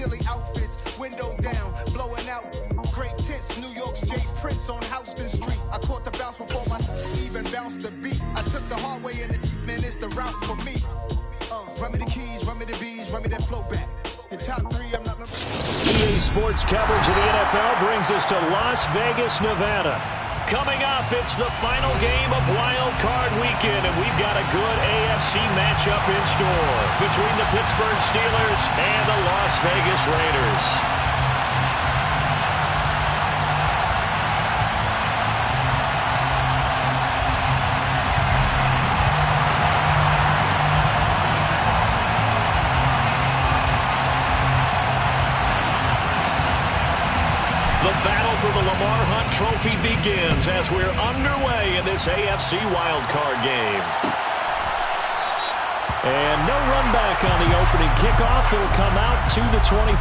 silly outfits, window down, blowing out great tits. New York's Jay Prince on Houston Street. I caught the bounce before my even bounced the beat. I took the hard way in the man, it's the route for me. Run me the keys, run me the bees, run me that flow back. The top three, I'm not. EA Sports coverage of the NFL brings us to Las Vegas, Nevada. Coming up, it's the final game of Wild Card Weekend, and we've got a good AFC matchup in store between the Pittsburgh Steelers and the Las Vegas Raiders. Trophy begins as we're underway in this AFC wildcard game. And no run back on the opening kickoff. It'll come out to the 20.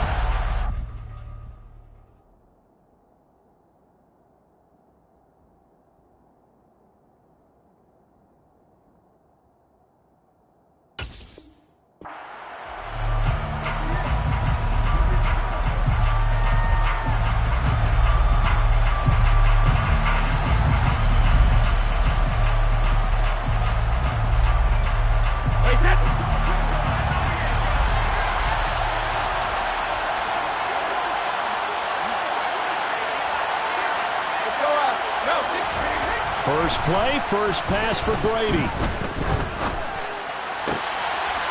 First play, first pass for Brady.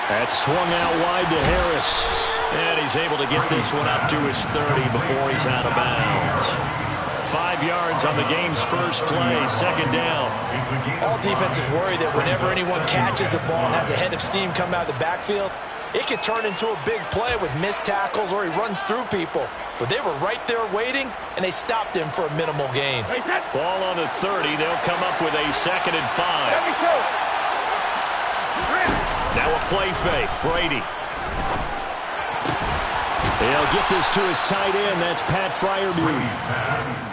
That's swung out wide to Harris. And he's able to get this one up to his 30 before he's out of bounds. 5 yards on the game's first play, second down. All defenses worry that whenever anyone catches the ball and has a head of steam come out of the backfield, it could turn into a big play with missed tackles or he runs through people. But they were right there waiting, and they stopped him for a minimal gain. Ball on the 30. They'll come up with a 2nd and 5. Now a play fake. Brady. They'll get this to his tight end. That's Pat Freiermuth.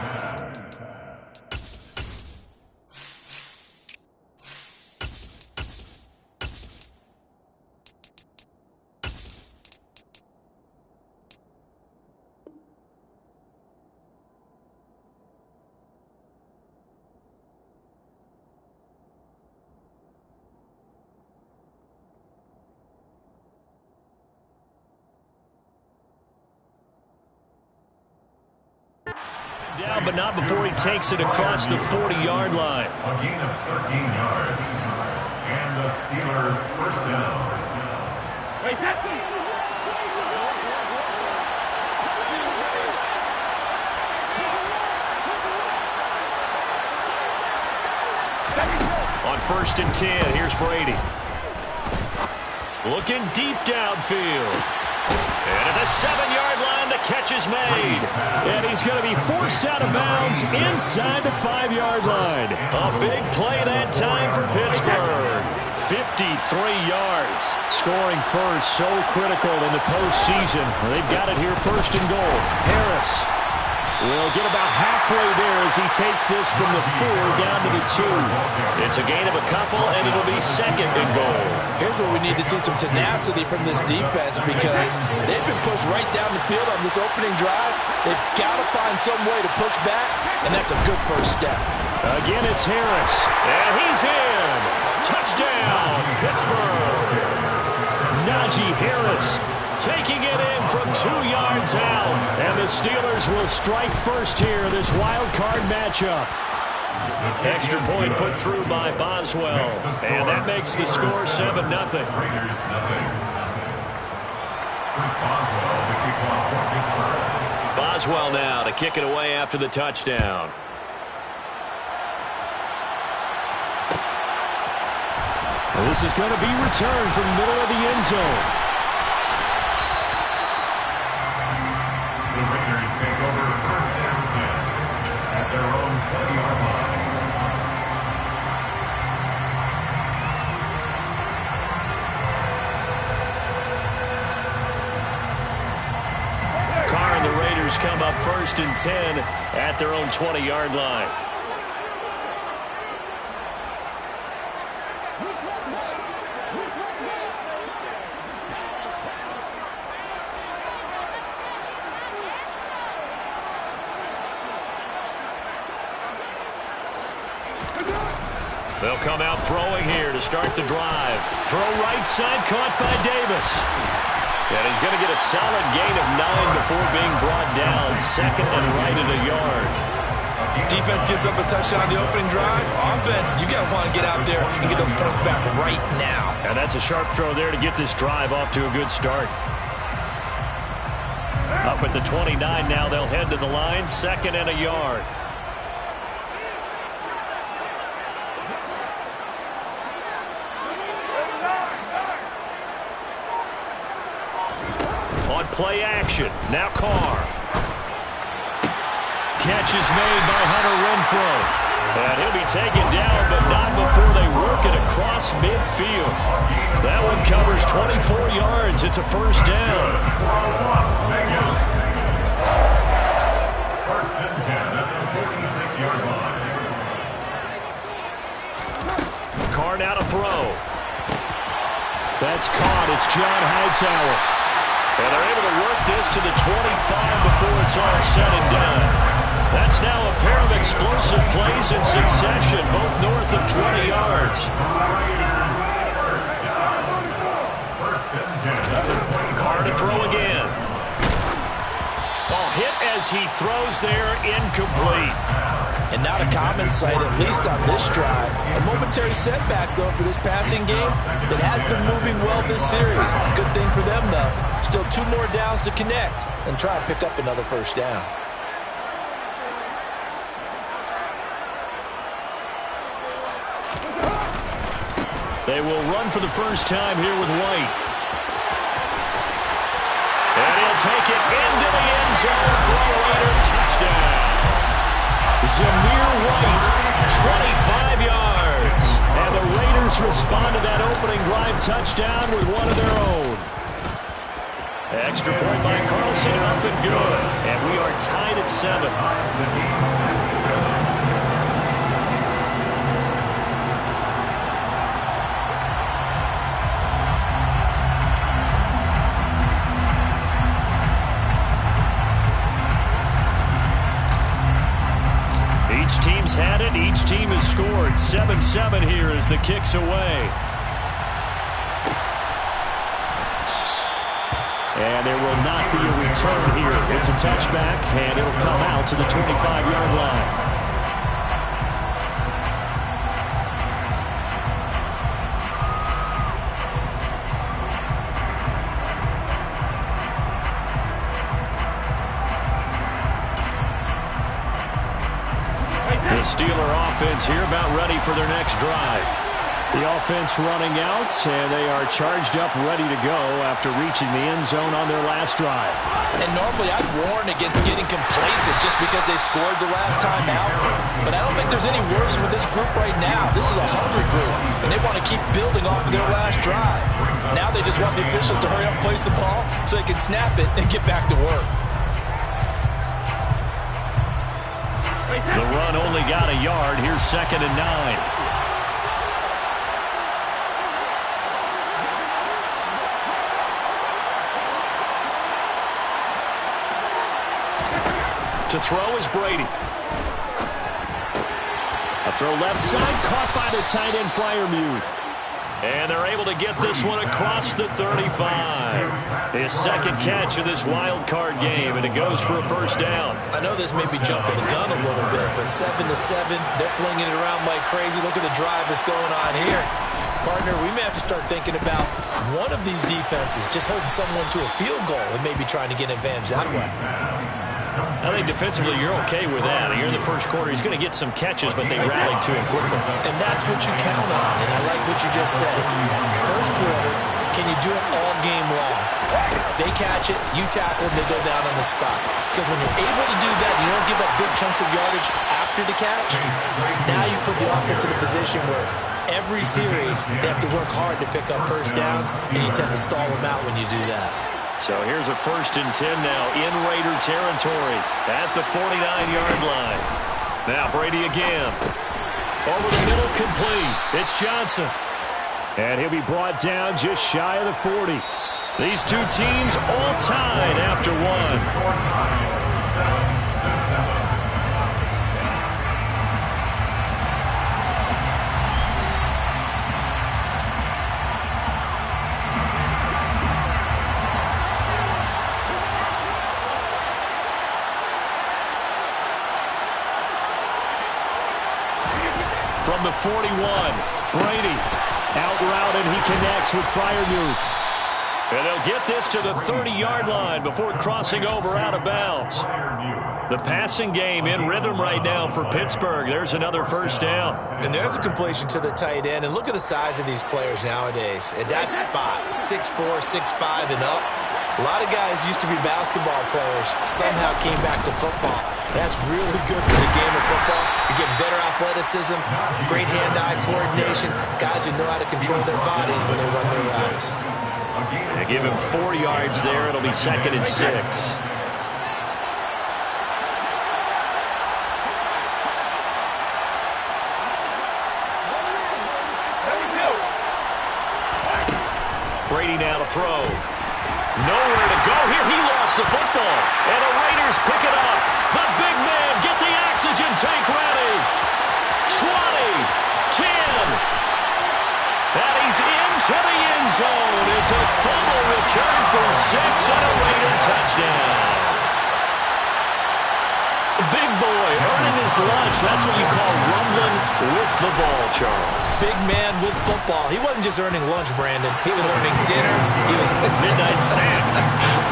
Down, but not before he takes it across the 40-yard line. A gain of 13 yards. And the Steelers first down. On 1st and 10, here's Brady. Looking deep downfield. And at the 7-yard line, the catch is made. And he's going to be forced out of bounds inside the 5-yard line. A big play that time for Pittsburgh. 53 yards. Scoring first, so critical in the postseason. They've got it here, 1st and goal. Harris will get about halfway there as he takes this from the 4 down to the 2. It's a gain of a couple, and it'll be 2nd and goal. Here's where we need to see some tenacity from this defense because they've been pushed right down the field on this opening drive. They've got to find some way to push back, and that's a good first step. Again, it's Harris, and he's in. Touchdown, Pittsburgh. Najee Harris taking it in from 2 yards out. And the Steelers will strike first here, this wild card matchup. Extra point put through by Boswell. And that makes the score 7-0. Raiders nothing. Here's Boswell, the kickoff for Pittsburgh. Boswell now to kick it away after the touchdown. Well, this is going to be returned from the middle of the end zone. The Raiders take over 1st and 10 at their own 20-yard line. Carr and the Raiders come up 1st and 10 at their own 20-yard line. They'll come out throwing here to start the drive. Throw right side, caught by Davis. And he's going to get a solid gain of 9 before being brought down. Second and right at a yard. Defense gives up a touchdown on the opening drive. Offense, you got to want to get out there and get those points back right now. And that's a sharp throw there to get this drive off to a good start. Up at the 29 now, they'll head to the line. Second and a yard. On play action, now Carr. Catch is made by Hunter Renfrow. And he'll be taken down, but not before they work it across midfield. That one covers 24 yards. It's a first down. First and 10 at the 46-yard line. Carr now to throw. That's caught. It's John Hightower. And they're able to work this to the 25 before it's all said and done. That's now a pair of explosive plays in succession, both north of 20 yards. Carr to throw again. Hit as he throws there, incomplete. And not a common sight, at least on this drive. A momentary setback, though, for this passing game that has been moving well this series. Good thing for them, though. Still 2 more downs to connect and try to pick up another first down. They will run for the first time here with White. And he'll take it into the end zone for a Raider touchdown. Zamir White, 25 yards. And the Raiders respond to that opening drive touchdown with one of their own. Extra point by Carlson, up and good. And we are tied at 7. Each team's had it. Each team has scored. 7-7 here as the kick's away. And there will not be a return here. It's a touchback, and it'll come out to the 25-yard line. The Steeler offense here about ready for their next drive. The offense running out, and they are charged up, ready to go after reaching the end zone on their last drive. And normally I'd warn against getting complacent just because they scored the last time out. But I don't think there's any worries with this group right now. This is a hungry group, and they want to keep building off of their last drive. Now they just want the officials to hurry up and place the ball so they can snap it and get back to work. The run only got a yard. Here's 2nd and 9. To throw is Brady. A throw left side, caught by the tight end Freiermuth. And they're able to get this one across the 35. His second catch of this wild card game, and it goes for a first down. I know this may be jumping the gun a little bit, but 7-7, they're flinging it around like crazy. Look at the drive that's going on here. Partner, we may have to start thinking about one of these defenses just holding someone to a field goal and maybe trying to get an advantage that way. I think defensively you're okay with that. You're in the first quarter. He's going to get some catches, but they rallied to him quickly. And that's what you count on, and I like what you just said. First quarter, can you do it all game long? They catch it, you tackle, and they go down on the spot. Because when you're able to do that, you don't give up big chunks of yardage after the catch. Now you put the offense in a position where every series they have to work hard to pick up first downs, and you tend to stall them out when you do that. So here's a 1st and 10 now in Raider territory at the 49-yard line. Now Brady again. Over the middle, complete. It's Johnson. And he'll be brought down just shy of the 40. These two teams all tied after one. from the 41. Brady out route, and he connects with Freiermuth. And they'll get this to the 30-yard line before crossing over out of bounds. The passing game in rhythm right now for Pittsburgh. There's another first down. And there's a completion to the tight end. And look at the size of these players nowadays. At that spot, 6'4", 6'5", and up. A lot of guys used to be basketball players, somehow came back to football. That's really good for the game of football. You're getting better athleticism, great hand-eye coordination, guys who know how to control their bodies when they run their routes. They give him 4 yards there. It'll be 2nd and 6. Brady now to throw. Nowhere to go here. He lost the football. And the Raiders pick it up. The big man, get the oxygen tank ready. 20, 10. And he's into the end zone. It's a fumble return for 6 and a Raider touchdown. Big boy earning his lunch. That's what you call rumbling with the ball, Charles. Big man with football. He wasn't just earning lunch, Brandon. He was earning dinner. He was midnight snack.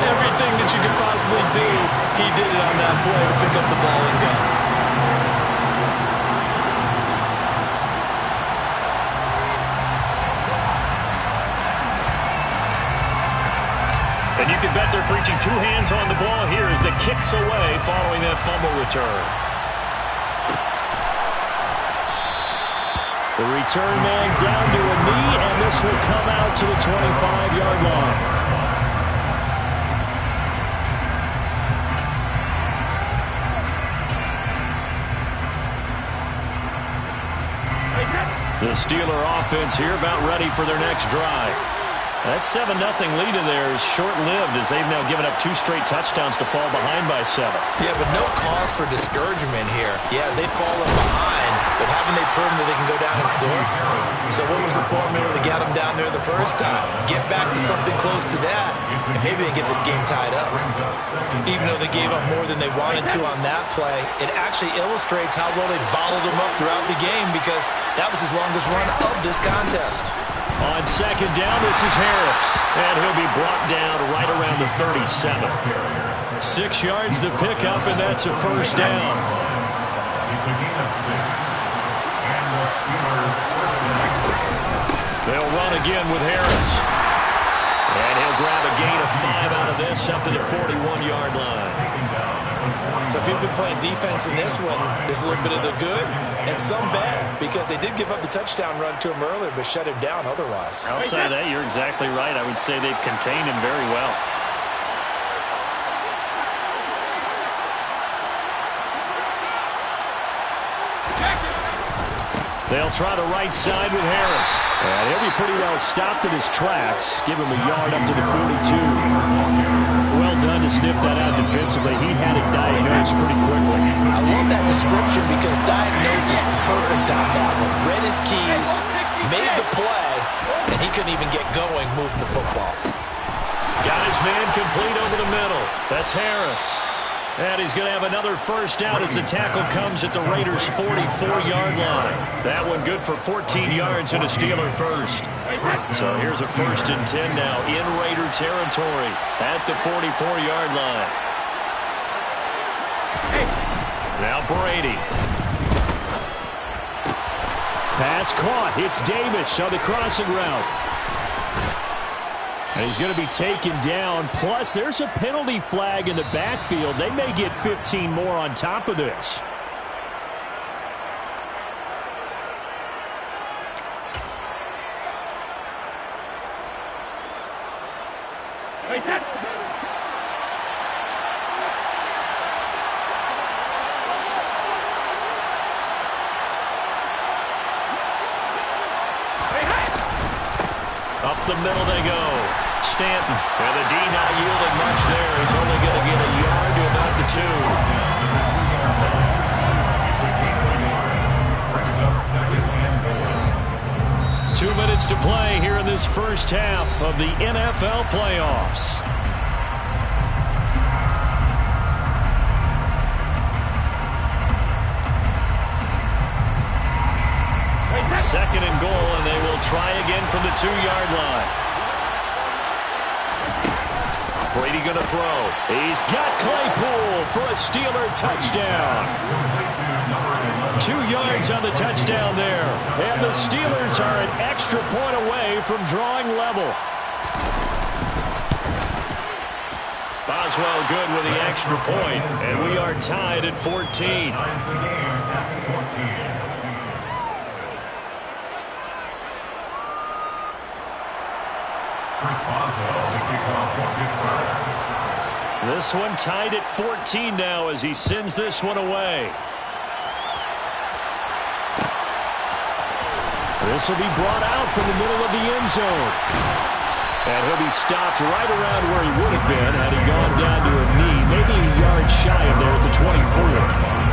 Everything that you could possibly do, he did it on that play to pick up the ball and go. And you can bet they're preaching 2 hands on the ball here as the kicks away following that fumble return. The return man down to a knee, and this will come out to the 25-yard line. The Steeler offense here about ready for their next drive. That 7-0 lead of theirs is short-lived as they've now given up 2 straight touchdowns to fall behind by 7. Yeah, but no cause for discouragement here. Yeah, they've fallen behind, but haven't they proven that they can go down and score? So what was the formula that got them down there the first time? Get back to something close to that, and maybe they get this game tied up. Even though they gave up more than they wanted to on that play, it actually illustrates how well they bottled them up throughout the game because that was his longest run of this contest. On 2nd down, this is Harris. And he'll be brought down right around the 37. 6 yards the pickup, and that's a first down. They'll run again with Harris. And he'll grab a gain of 5 out of this up to the 41-yard line. So if you've been playing defense in this one, there's a little bit of the good and some bad because they did give up the touchdown run to him earlier but shut him down otherwise. Outside of that, you're exactly right. I would say they've contained him very well. They'll try the right side with Harris. And he'll be pretty well stopped in his tracks. Give him a yard up to the 42. Well done to sniff that out defensively. He had it diagnosed pretty quickly. I love that description because diagnosed is perfect on that one. Read his keys, made the play, and he couldn't even get going moving the football. Got his man complete over the middle. That's Harris. And he's going to have another first down as the tackle comes at the Raiders' 44-yard line. That one good for 14 yards and a Steeler first. So here's a 1st and 10 now in Raider territory at the 44-yard line. Now Brady. Pass caught. It's Davis on the crossing route. And he's going to be taken down. Plus, there's a penalty flag in the backfield. They may get 15 more on top of this. Up the middle they go. Stanton. And the D not yielding much there. He's only going to get a yard to about the 2. 2 minutes to play here in this first half of the NFL playoffs. 2nd and goal, and they will try again from the 2-yard line. Brady going to throw. He's got Claypool for a Steeler touchdown. 2 yards on the touchdown there. And the Steelers are an extra point away from drawing level. Boswell good with the extra point, and we are tied at 14. This one tied at 14 now as he sends this one away. This will be brought out from the middle of the end zone. And he'll be stopped right around where he would have been had he gone down to a knee, maybe a yard shy of there at the 24.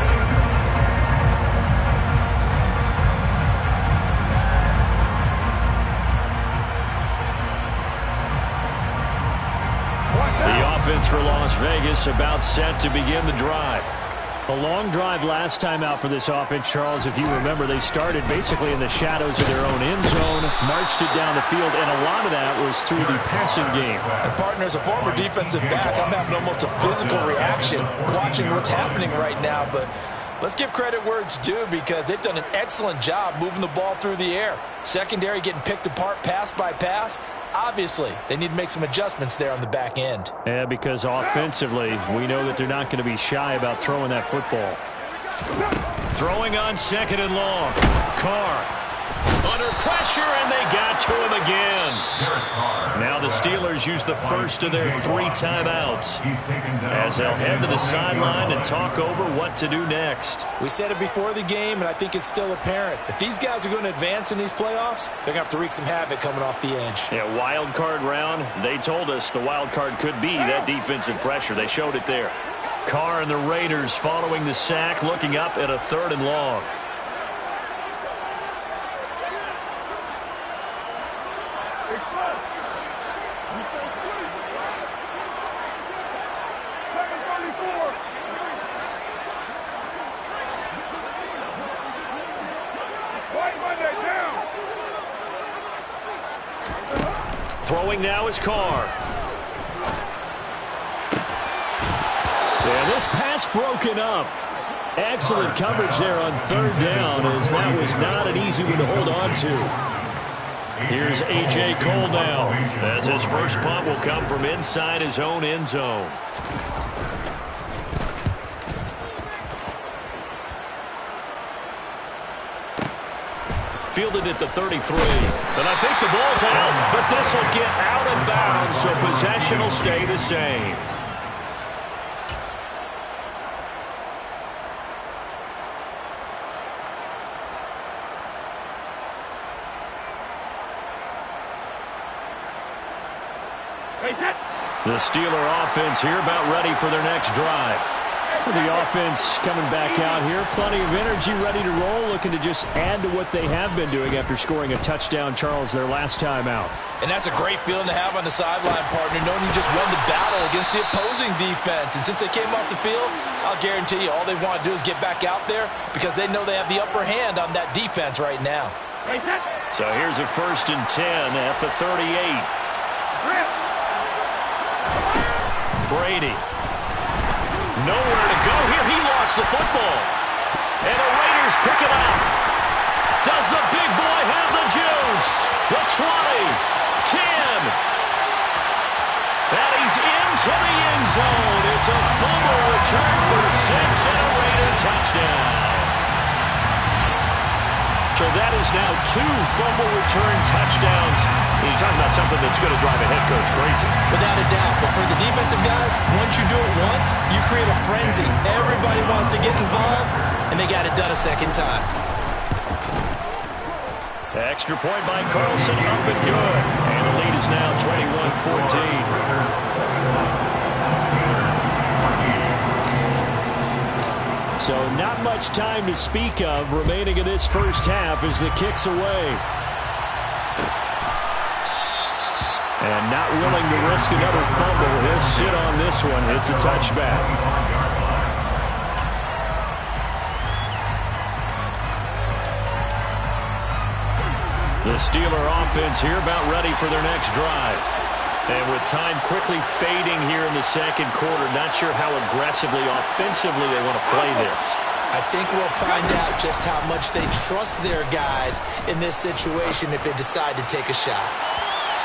The offense for Las Vegas about set to begin the drive. A long drive last time out for this offense, Charles. If you remember, they started basically in the shadows of their own end zone, marched it down the field, and a lot of that was through the passing game. And partner, as a former defensive back, I'm having almost a physical reaction watching what's happening right now. But let's give credit where it's due because they've done an excellent job moving the ball through the air. Secondary getting picked apart pass by pass. Obviously, they need to make some adjustments there on the back end. Yeah, because offensively, we know that they're not going to be shy about throwing that football. Throwing on 2nd and long. Carr under pressure, and they got to him again. Now the Steelers use the first of their 3 timeouts as they'll head to the sideline and talk over what to do next. We said it before the game, and I think it's still apparent. If these guys are going to advance in these playoffs, they're going to have to wreak some havoc coming off the edge. Yeah, wild card round. They told us the wild card could be that defensive pressure. They showed it there. Carr and the Raiders following the sack, looking up at a 3rd and long. Throwing now is Carr. And this pass broken up. Excellent coverage there on 3rd down, as that was not an easy one to hold on to. Here's A.J. Cole now, as his first punt will come from inside his own end zone. Fielded at the 33. And I think the ball's out, but this will get out of bounds, so possession will stay the same. The Steeler offense here about ready for their next drive. The offense coming back out here. Plenty of energy, ready to roll, looking to just add to what they have been doing after scoring a touchdown, Charles, their last time out. And that's a great feeling to have on the sideline, partner, knowing you just won the battle against the opposing defense. And since they came off the field, I'll guarantee you all they want to do is get back out there because they know they have the upper hand on that defense right now. So here's a 1st and 10 at the 38. Brady. Nowhere to go here. He lost the football. And the Raiders pick it up. Does the big boy have the juice? The 20, 10. And he's into the end zone. It's a fumble return for 6 and a Raider touchdown. So that is now 2 fumble return touchdowns. You're talking about something that's going to drive a head coach crazy. Without a doubt. But for the defensive guys, once you do it once, you create a frenzy. Everybody wants to get involved, and they got it done a second time. Extra point by Carlson, up and good. And the lead is now 21-14. So not much time to speak of remaining in this first half as the kick's away. And not willing to risk another fumble. He'll sit on this one. It's a touchback. The Steeler offense here about ready for their next drive. And with time quickly fading here in the second quarter, not sure how aggressively, offensively they want to play this. I think we'll find out just how much they trust their guys in this situation if they decide to take a shot.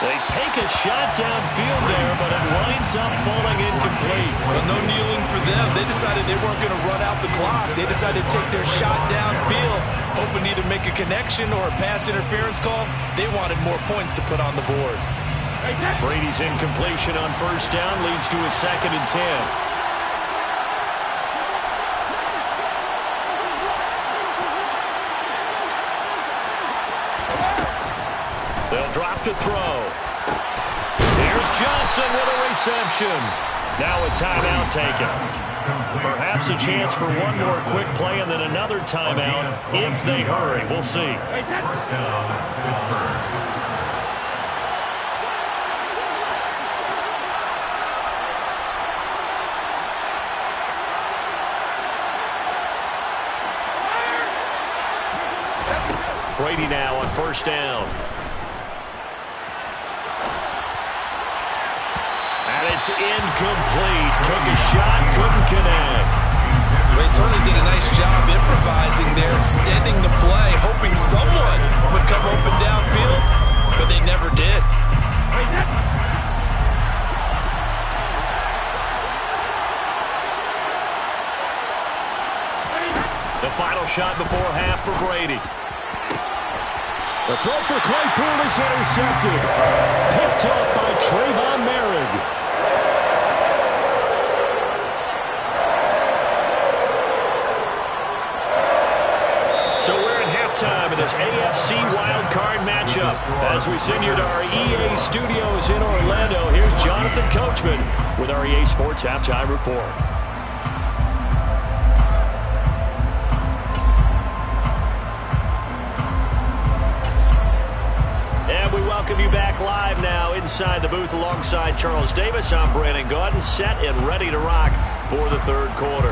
They take a shot downfield there, but it winds up falling incomplete. Well, no kneeling for them. They decided they weren't going to run out the clock. They decided to take their shot downfield, hoping to either make a connection or a pass interference call. They wanted more points to put on the board. Brady's incompletion on first down leads to a 2nd and 10. They'll drop to throw. Here's Johnson with a reception. Now a timeout taken. Perhaps a chance for one more quick play and then another timeout if they hurry. We'll see. First down, Pittsburgh. Brady now on first down. And it's incomplete. Took a shot, couldn't connect. They certainly did a nice job improvising there, extending the play, hoping someone would come open downfield, but they never did. The final shot before half for Brady. The throw for Claypool is intercepted. Picked up by Trayvon Merrick. So we're at halftime in this AFC wildcard matchup. As we send you to our EA studios in Orlando, here's Jonathan Coachman with our EA Sports Halftime Report. Welcome you back live now inside the booth alongside Charles Davis. I'm Brandon Gaudin, set and ready to rock for the third quarter.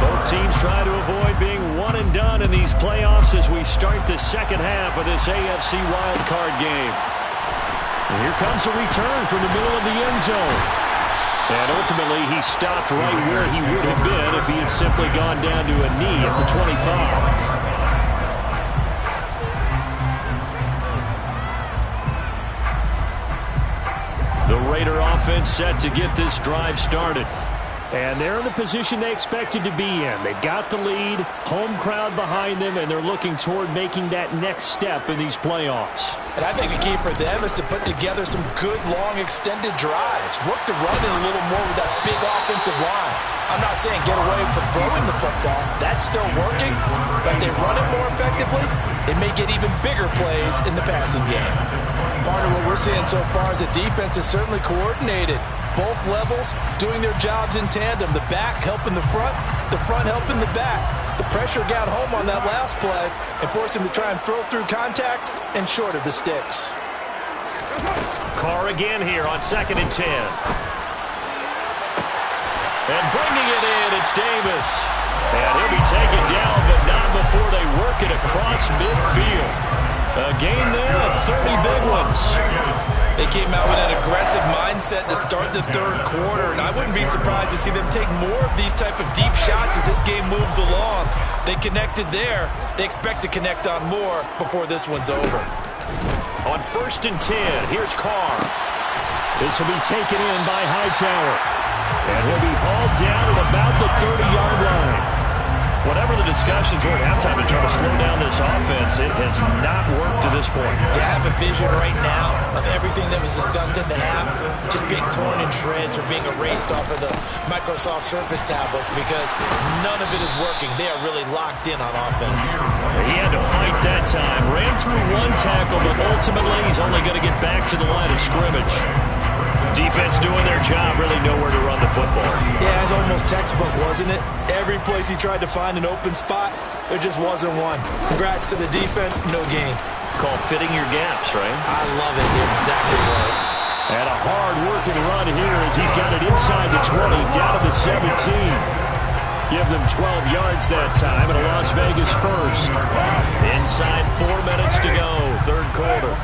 Both teams try to avoid being one and done in these playoffs as we start the second half of this AFC wildcard game. And here comes a return from the middle of the end zone. And ultimately, he stopped right where he would have been if he had simply gone down to a knee at the 25. The Raider offense set to get this drive started. And they're in the position they expected to be in. They've got the lead, home crowd behind them, and they're looking toward making that next step in these playoffs. And I think the key for them is to put together some good, long, extended drives. Work the run in a little more with that big offensive line. I'm not saying get away from throwing the football. That's still working. But if they run it more effectively, they may get even bigger plays in the passing game. Partner, what we're seeing so far is the defense is certainly coordinated. Both levels doing their jobs in tandem. The back helping the front helping the back. The pressure got home on that last play and forced him to try and throw through contact and short of the sticks. Carr again here on 2nd and 10. And bringing it in, it's Davis. And he'll be taken down, but not before they work it across midfield. A gain there of 30 big ones. They came out with an aggressive mindset to start the third quarter, and I wouldn't be surprised to see them take more of these type of deep shots as this game moves along. They connected there. They expect to connect on more before this one's over. On 1st and 10, here's Carr. This will be taken in by Hightower. And he'll be hauled down at about the 30-yard line. Whatever the discussions were at halftime to try to slow down this offense, it has not worked to this point. Yeah, I have a vision right now of everything that was discussed in the half just being torn in shreds or being erased off of the Microsoft Surface tablets because none of it is working. They are really locked in on offense. He had to fight that time. Ran through one tackle, but ultimately he's only going to get back to the line of scrimmage. Defense doing their job, really nowhere to run the football. Yeah, it's almost textbook, wasn't it? Every place he tried to find an open spot, there just wasn't one. Congrats to the defense, no gain. Called fitting your gaps, right? I love it. You're exactly right. And a hard-working run here as he's got it inside the 20, down to the 17. Give them 12 yards that time and a Las Vegas first. Inside 4 minutes to go, third quarter.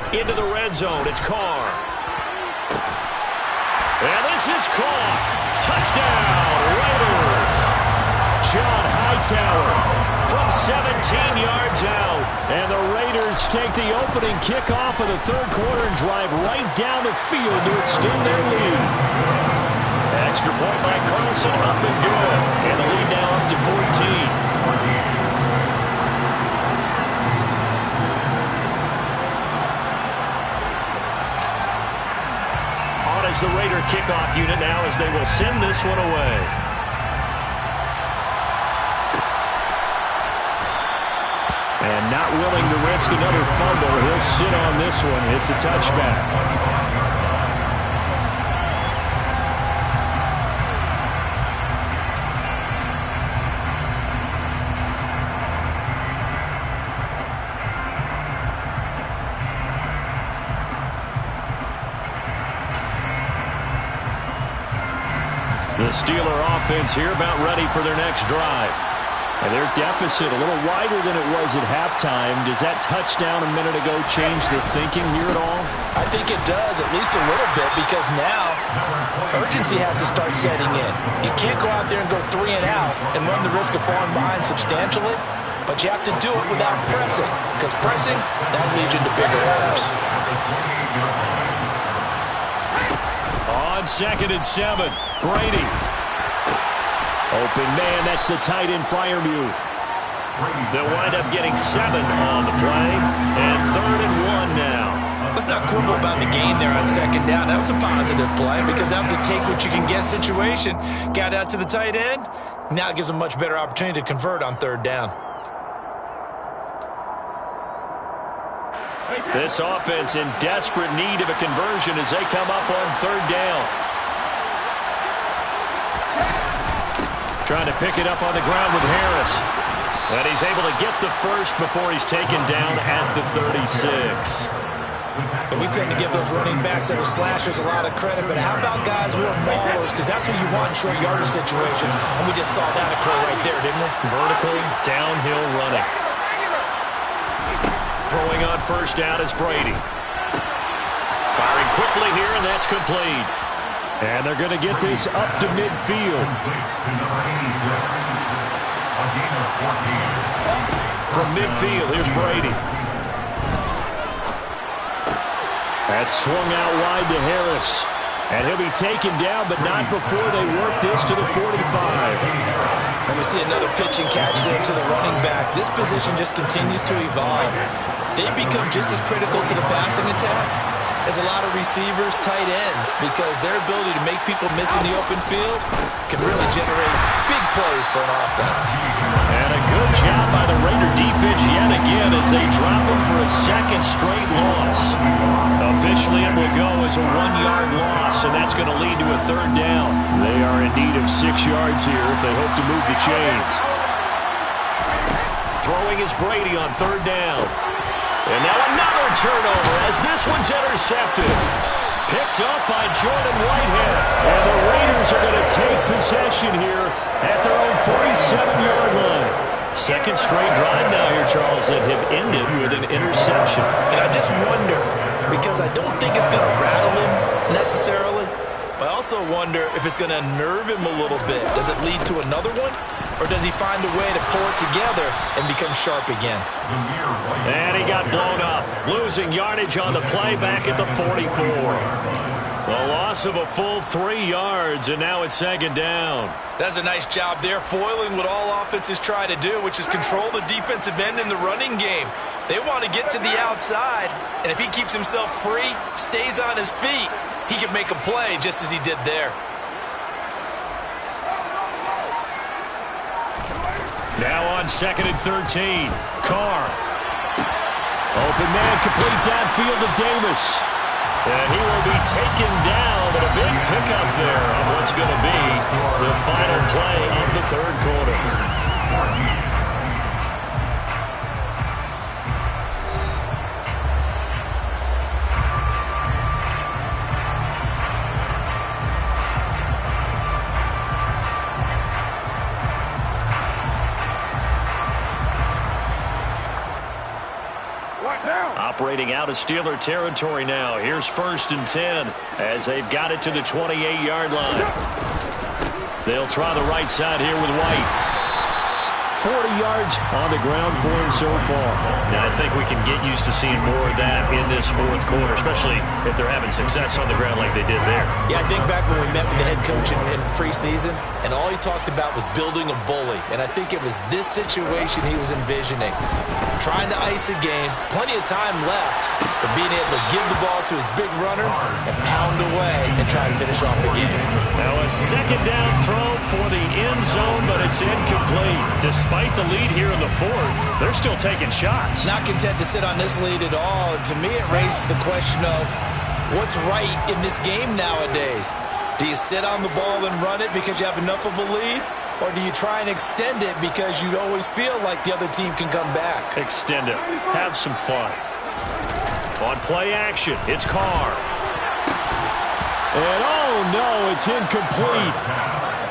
Into the red zone, it's Carr. And this is caught. Touchdown, Raiders. John Hightower from 17 yards out. And the Raiders take the opening kickoff of the third quarter and drive right down the field to extend their lead. Extra point by Carlson, up and good. And the lead now up to 14. As the Raider kickoff unit now as they will send this one away. And not willing to risk another fumble, he'll sit on this one. It's a touchback. The Steeler offense here about ready for their next drive. And their deficit a little wider than it was at halftime. Does that touchdown a minute ago change their thinking here at all? I think it does, at least a little bit, because now urgency has to start setting in. You can't go out there and go 3 and out and run the risk of falling behind substantially, but you have to do it without pressing, because pressing, that leads you to bigger errors. On 2nd and 7, Brady. Open man, that's the tight end Freiermuth. They'll wind up getting 7 on the play, and 3rd and 1 now. Let's not quibble about the gain there on 2nd down. That was a positive play because that was a take-what-you-can-get situation. Got out to the tight end. Now it gives them a much better opportunity to convert on 3rd down. This offense in desperate need of a conversion as they come up on 3rd down. Trying to pick it up on the ground with Harris. And he's able to get the first before he's taken down at the 36. And we tend to give those running backs that are slashers a lot of credit, but how about guys who are maulers? Because that's who you want in short yardage situations. And we just saw that occur right there, didn't we? Vertical, downhill running. Throwing on 1st down is Brady. Firing quickly here, and that's complete. And they're going to get this up to midfield. From midfield, here's Brady. That's swung out wide to Harris. And he'll be taken down, but not before they work this to the 45. And we see another pitch and catch there to the running back. This position just continues to evolve. They become just as critical to the passing attack as a lot of receivers, tight ends, because their ability to make people miss in the open field can really generate big plays for an offense. And a good job by the Raider defense yet again as they drop them for a 2nd straight loss. Officially, it will go as a 1-yard loss, and that's going to lead to a 3rd down. They are in need of 6 yards here if they hope to move the chains. Throwing is Brady on 3rd down. And now another turnover as this one's intercepted. Picked up by Jordan Whitehead. And the Raiders are going to take possession here at their own 47-yard line. 2nd straight drive now here, Charles, that have ended with an interception. And I just wonder, because I don't think it's going to rattle him necessarily, but I also wonder if it's going to unnerve him a little bit. Does it lead to another one? Or does he find a way to pull it together and become sharp again? And he got blown up. Losing yardage on the play back at the 44. A loss of a full 3 yards, and now it's 2nd down. That's a nice job there, foiling what all offenses try to do, which is control the defensive end in the running game. They want to get to the outside, and if he keeps himself free, stays on his feet, he can make a play just as he did there. Now on 2nd and 13. Carr. Open man, complete downfield to Davis. And he will be taken down, but a big pickup there on what's going to be the final play of the 3rd quarter. operating out of Steeler territory now. Here's 1st and 10 as they've got it to the 28-yard line. They'll try the right side here with White. 40 yards on the ground for him so far. Now, I think we can get used to seeing more of that in this 4th quarter, especially if they're having success on the ground like they did there. Yeah, I think back when we met with the head coach in preseason, and all he talked about was building a bully. And I think it was this situation he was envisioning. Trying to ice a game, plenty of time left, but being able to give the ball to his big runner and pound away and try and finish off the game. Now a 2nd down throw for the end zone, but it's incomplete. Despite the lead here in the 4th, they're still taking shots. Not content to sit on this lead at all. And to me, it raises the question of what's right in this game nowadays. Do you sit on the ball and run it because you have enough of a lead? Or do you try and extend it because you always feel like the other team can come back? Extend it. Have some fun. On play action, it's Carr. And oh no, it's incomplete.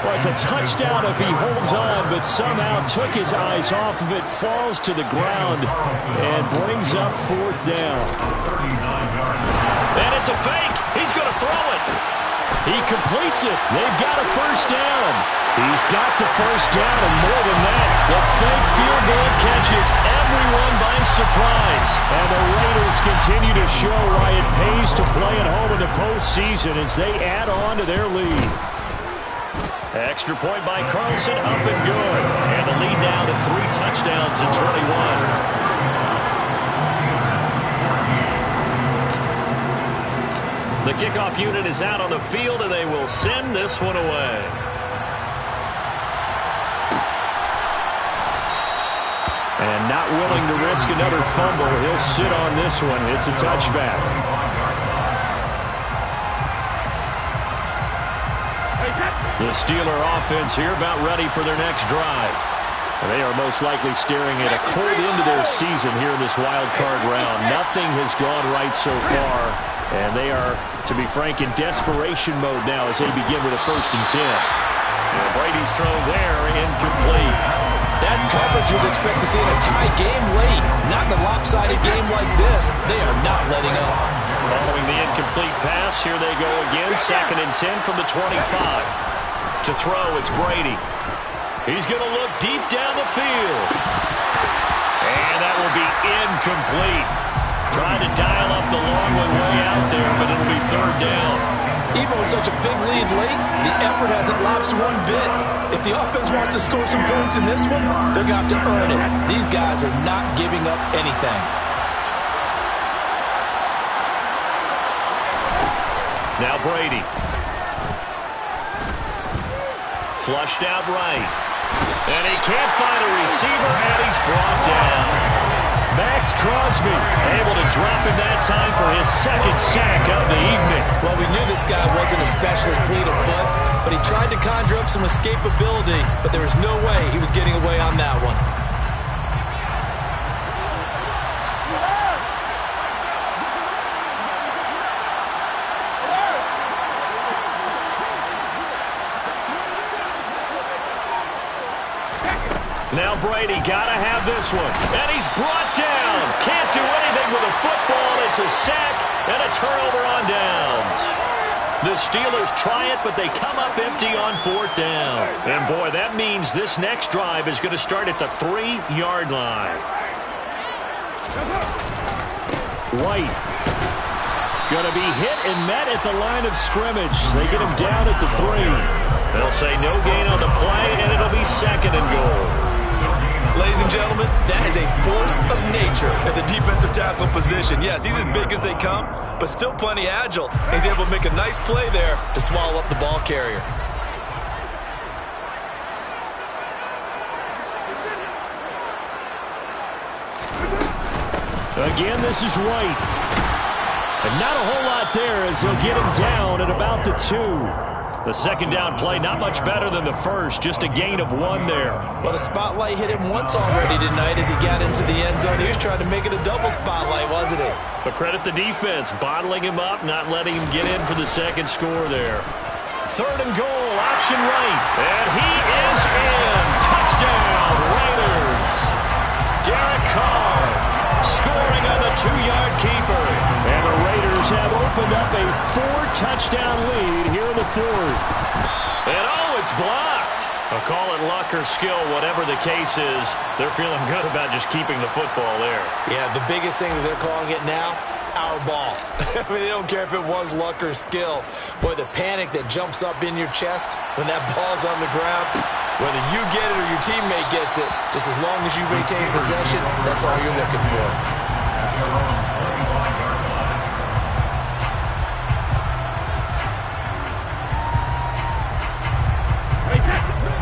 Well, it's a touchdown if he holds on, but somehow took his eyes off of it, falls to the ground, and brings up 4th down. And it's a fake. He's going to throw it. He completes it. They've got a 1st down. He's got the 1st down, and more than that, the fake field goal catches everyone by surprise. And the Raiders continue to show why it pays to play at home in the postseason as they add on to their lead. Extra point by Carlson, up and good. And the lead now to 3 touchdowns in 21. The kickoff unit is out on the field, and they will send this one away. And not willing to risk another fumble, he'll sit on this one. It's a touchback. The Steeler offense here about ready for their next drive. They are most likely staring at a cold end to their season here in this wild card round. Nothing has gone right so far, and they are, to be frank, in desperation mode now as they begin with a 1st and 10. And Brady's throw there, incomplete. That's coverage you'd expect to see in a tie game late. Not in a lopsided game like this. They are not letting up. Following the incomplete pass, here they go again. 2nd and 10 from the 25. To throw, it's Brady. He's going to look deep down the field. And that will be incomplete. Trying to dial up the long one way out there, but it'll be 3rd down. Even with such a big lead late, the effort hasn't lapsed one bit. If the offense wants to score some points in this one, they're going to have to earn it. These guys are not giving up anything. Now Brady. Flushed out right. And he can't find a receiver, and he's brought down. Max Crosby able to drop him that time for his 2nd sack of the evening. Well, we knew this guy wasn't especially fleet of foot, but he tried to conjure up some escapability, but there was no way he was getting away on that one. Now Brady got to have this one. And he's brought down. Can't do anything with a football. It's a sack and a turnover on downs. The Steelers try it, but they come up empty on 4th down. And boy, that means this next drive is going to start at the 3-yard line. White going to be hit and met at the line of scrimmage. They get him down at the 3. They'll say no gain on the play, and it'll be 2nd and goal. Ladies and gentlemen, that is a force of nature at the defensive tackle position. Yes, he's as big as they come, but still plenty agile. He's able to make a nice play there to swallow up the ball carrier. Again, this is White. And not a whole lot there as they'll get him down at about the 2. The 2nd down play, not much better than the first, just a gain of 1 there. But a spotlight hit him once already tonight as he got into the end zone. He was trying to make it a double spotlight, wasn't he? But credit the defense, bottling him up, not letting him get in for the 2nd score there. 3rd and goal, option right. And he is in. Touchdown, Raiders. Derek Carr scoring on the 2-yard keeper. And the Raiders have opened up a 4-touchdown lead here in the fourth. And it's blocked. I'll call it luck or skill, whatever the case is. They're feeling good about just keeping the football there. Yeah, the biggest thing that they're calling it now, our ball. I mean, they don't care if it was luck or skill. Boy, the panic that jumps up in your chest when that ball's on the ground, whether you get it or your teammate gets it, just as long as you maintain possession, that's all you're looking for.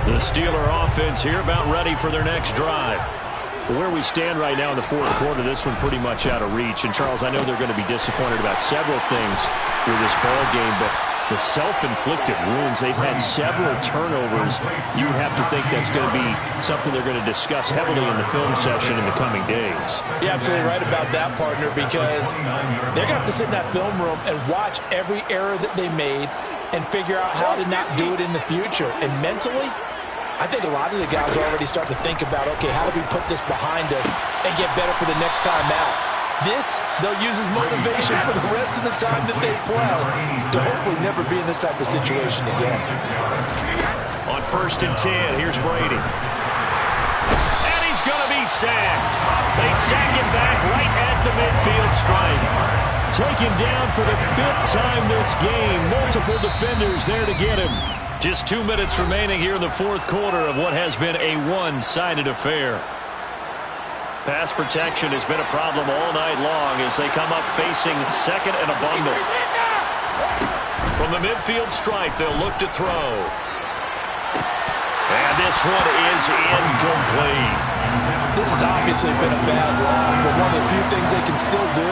The Steeler offense here about ready for their next drive. Where we stand right now in the fourth quarter, this one pretty much out of reach. And, Charles, I know they're going to be disappointed about several things with this ball game, but the self-inflicted wounds, they've had several turnovers. You would have to think that's going to be something they're going to discuss heavily in the film session in the coming days. You're absolutely right about that, partner, because they're going to have to sit in that film room and watch every error that they made and figure out how to not do it in the future. And mentally, I think a lot of the guys are already starting to think about, okay, how do we put this behind us and get better for the next time out? This, they'll use as motivation for the rest of the time that they play to hopefully never be in this type of situation again. On 1st and 10, here's Brady. And he's going to be sacked. They sack him back right at the midfield stripe. Taken down for the 5th time this game. Multiple defenders there to get him. Just 2 minutes remaining here in the fourth quarter of what has been a one-sided affair. Pass protection has been a problem all night long as they come up facing second and a bundle. From the midfield stripe, they'll look to throw. And this one is incomplete. This has obviously been a bad loss, but one of the few things they can still do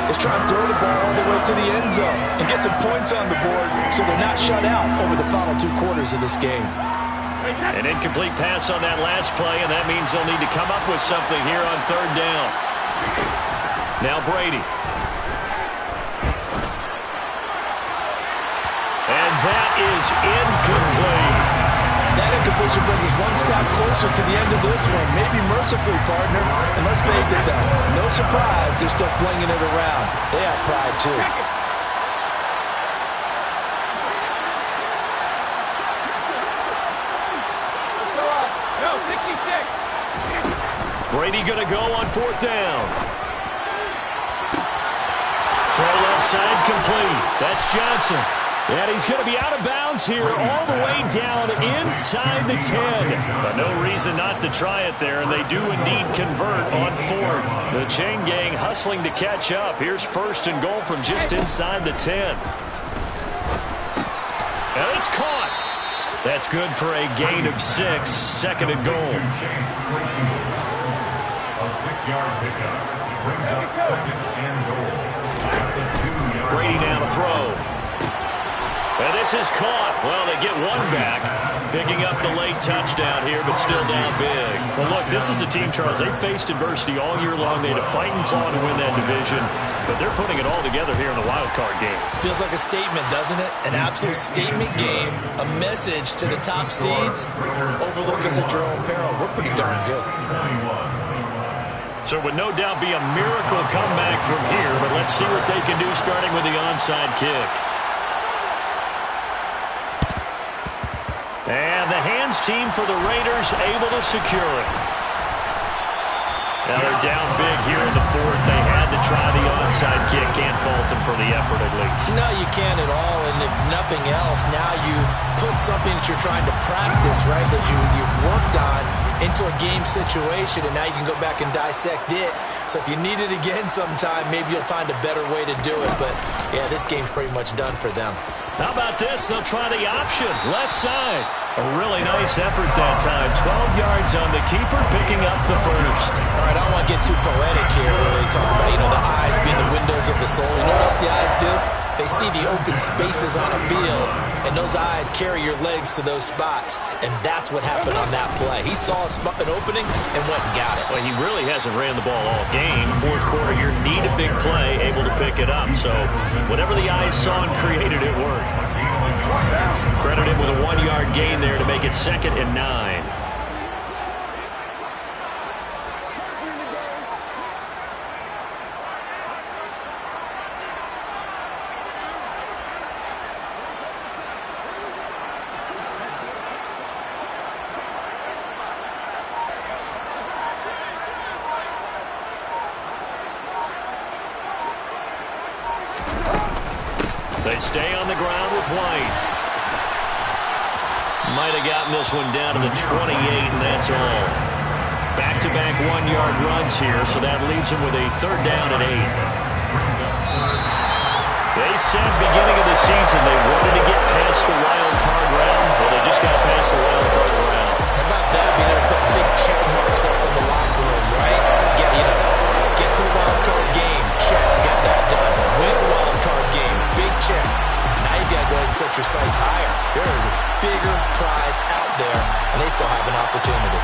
is try and throw the ball all the way to the end zone and get some points on the board so they're not shut out over the final 2 quarters of this game. An incomplete pass on that last play, and that means they'll need to come up with something here on 3rd down. Now Brady. And that is incomplete. That incompletion brings us one step closer to the end of this one. Maybe mercifully, partner. And let's face it, though, no surprise, they're still flinging it around. They have pride, too. Brady going to go on 4th down. Throw left side complete. That's Johnson. And he's going to be out of bounds here all the way down inside the 10. But no reason not to try it there, and they do indeed convert on 4th. The chain gang hustling to catch up. Here's 1st and goal from just inside the 10. And it's caught. That's good for a gain of 6. 2nd and goal. A 6-yard pickup brings up 2nd and goal. At the 2-yard Brady down to throw. And this is caught. Well, they get one back, picking up the late touchdown here, but still down big. Well, look, this is a team, Charles. They faced adversity all year long. They had to fight and claw to win that division, but they're putting it all together here in the wild card game. Feels like a statement, doesn't it? An absolute statement game, a message to the top seeds. Overlook us at your own peril. We're pretty darn good. So it would no doubt be a miracle comeback from here, but let's see what they can do starting with the onside kick. And the hands team for the Raiders able to secure it. Now they're down big here in the fourth. They had to try the onside kick. Can't fault them for the effort at least. No, you can't at all. And if nothing else, now you've put something that you're trying to practice, right, that you've worked on into a game situation, and now you can go back and dissect it. So if you need it again sometime, maybe you'll find a better way to do it. But, yeah, this game's pretty much done for them. How about this? They'll try the option. Left side. A really nice effort that time. 12 yards on the keeper, picking up the first. All right, I don't want to get too poetic here where they talk about, the eyes being the windows of the soul. You know what else the eyes do? They see the open spaces on a field, and those eyes carry your legs to those spots, and that's what happened on that play. He saw an opening and went and got it. Well, he really hasn't ran the ball all game. Fourth quarter here, need a big play, able to pick it up. So whatever the eyes saw and created, it worked. Credited with a 1-yard gain there to make it 2nd and 9. They stay on the ground with White. Might have gotten this one down to the 28, and that's all. Back-to-back one-yard runs here, so that leaves them with a third down at 8. They said beginning of the season they wanted to get past the wild card round. Well, they just got past the wild card round. How about that? Being able to put big check marks up in the locker room, right? Get to the wild card game. Check. Got that done. Win a wild card game. Big check. Now you got to go ahead and set your sights higher. There is a bigger prize out there, and they still have an opportunity.